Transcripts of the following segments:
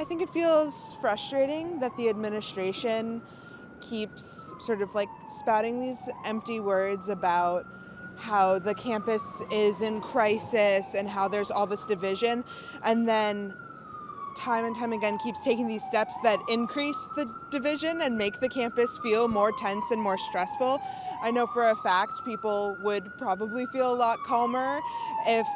think it feels frustrating that the administration keeps sort of like spouting these empty words about how the campus is in crisis and how there's all this division, and then time and time again keeps taking these steps that increase the division and make the campus feel more tense and more stressful. I know for a fact people would probably feel a lot calmer if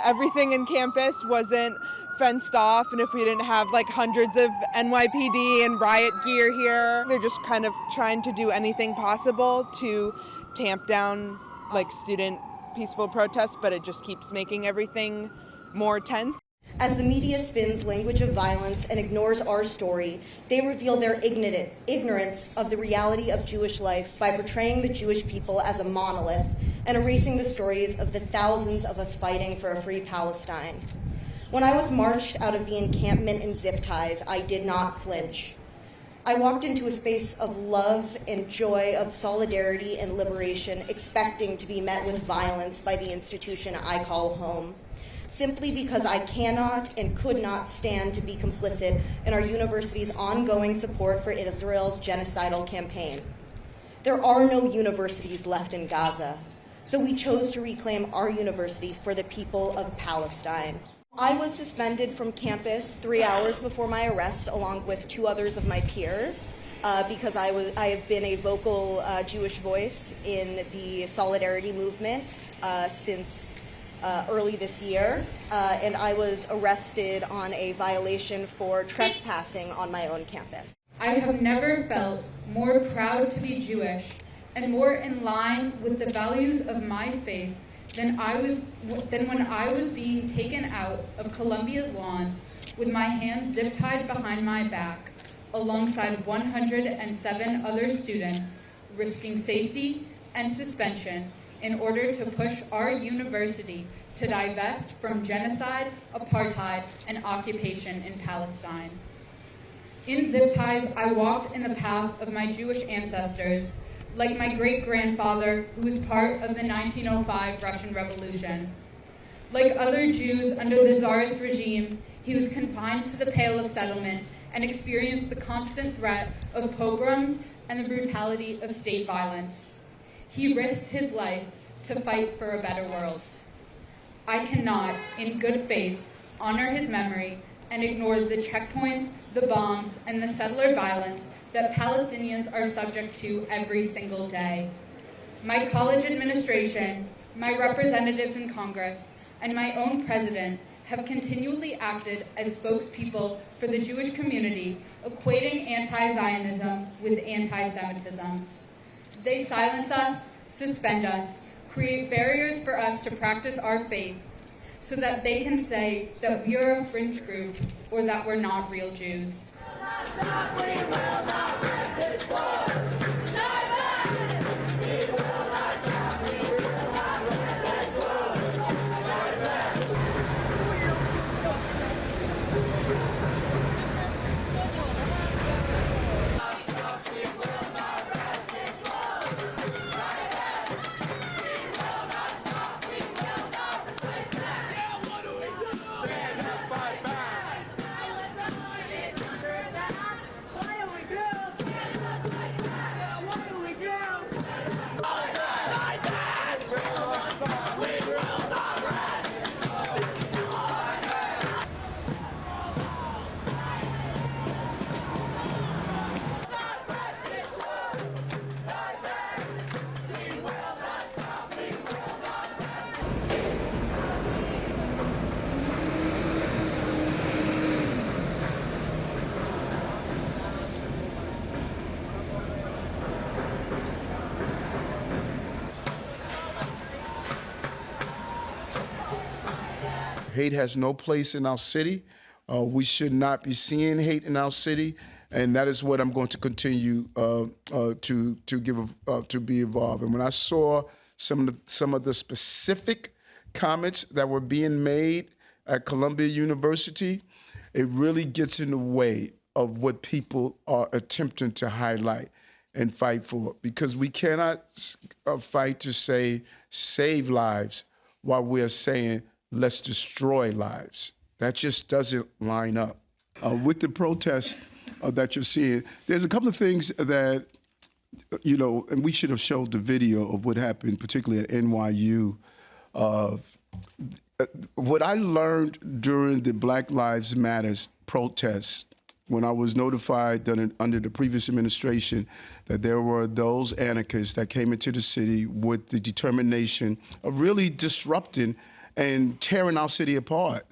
everything in campus wasn't fenced off and if we didn't have like hundreds of NYPD and riot gear here. They're just kind of trying to do anything possible to tamp down like student peaceful protests, but it just keeps making everything more tense. As the media spins language of violence and ignores our story, they reveal their ignorance of the reality of Jewish life by portraying the Jewish people as a monolith and erasing the stories of the thousands of us fighting for a free Palestine. When I was marched out of the encampment in zip ties, I did not flinch. I walked into a space of love and joy, of solidarity and liberation, expecting to be met with violence by the institution I call home, simply because I cannot and could not stand to be complicit in our university's ongoing support for Israel's genocidal campaign. There are no universities left in Gaza, so we chose to reclaim our university for the people of Palestine. I was suspended from campus 3 hours before my arrest, along with 2 others of my peers, because I have been a vocal Jewish voice in the solidarity movement since early this year, and I was arrested on a violation for trespassing on my own campus. I have never felt more proud to be Jewish and more in line with the values of my faith than when I was being taken out of Columbia's lawns with my hands zip-tied behind my back alongside 107 other students, risking safety and suspension in order to push our university to divest from genocide, apartheid, and occupation in Palestine. In zip ties, I walked in the path of my Jewish ancestors, like my great-grandfather, who was part of the 1905 Russian Revolution. Like other Jews under the Tsarist regime, he was confined to the Pale of Settlement and experienced the constant threat of pogroms and the brutality of state violence. He risked his life to fight for a better world. I cannot, in good faith, honor his memory and ignore the checkpoints, the bombs, and the settler violence that Palestinians are subject to every single day. My college administration, my representatives in Congress, and my own president have continually acted as spokespeople for the Jewish community, equating anti-Zionism with anti-Semitism. They silence us, suspend us, create barriers for us to practice our faith so that they can say that we are a fringe group or that we're not real Jews. Hate has no place in our city. We should not be seeing hate in our city, and that is what I'm going to continue to be involved. And when I saw some of the specific comments that were being made at Columbia University, it really gets in the way of what people are attempting to highlight and fight for, because we cannot fight to say save lives while we're saying let's destroy lives. That just doesn't line up. With the protests that you're seeing, there's a couple of things that, you know, and we should have showed the video of what happened, particularly at NYU. What I learned during the Black Lives Matters protests, when I was notified that under the previous administration that there were those anarchists that came into the city with the determination of really disrupting and tearing our city apart.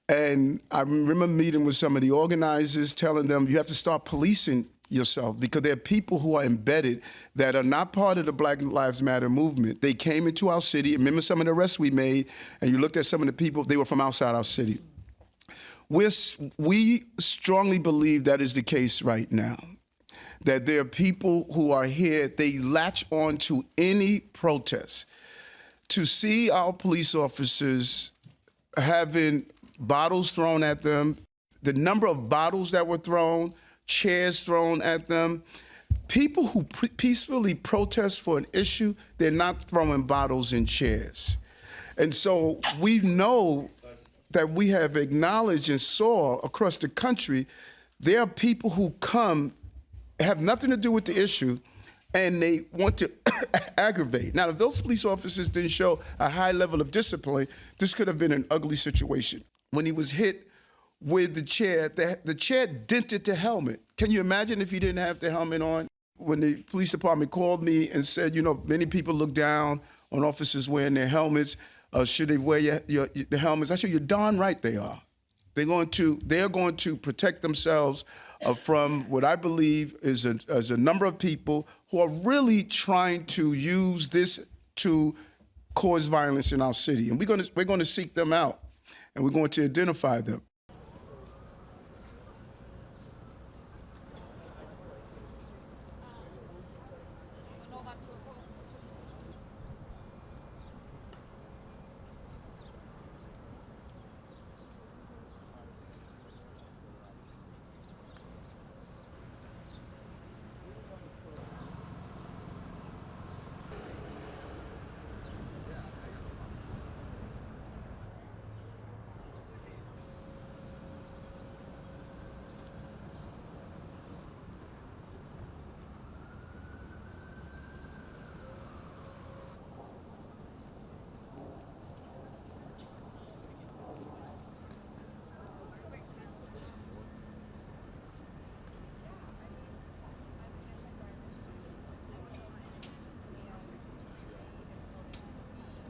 And I remember meeting with some of the organizers, telling them you have to start policing yourself because there are people who are embedded that are not part of the Black Lives Matter movement. They came into our city. Remember some of the arrests we made, and you looked at some of the people, they were from outside our city. We strongly believe that is the case right now, that there are people who are here, they latch on to any protest. To see our police officers having bottles thrown at them, the number of bottles that were thrown, chairs thrown at them. People who peacefully protest for an issue, they're not throwing bottles and chairs. And so we know that we have acknowledged and saw across the country, there are people who come, have nothing to do with the issue, and they want to aggravate. Now, if those police officers didn't show a high level of discipline, this could have been an ugly situation. When he was hit with the chair dented the helmet. Can you imagine if he didn't have the helmet on? When the police department called me and said, you know, many people look down on officers wearing their helmets. Should they wear the helmets? I said, you're darn right they are. They're going to protect themselves from what I believe is a number of people who are really trying to use this to cause violence in our city. And we're going to seek them out, and we're going to identify them.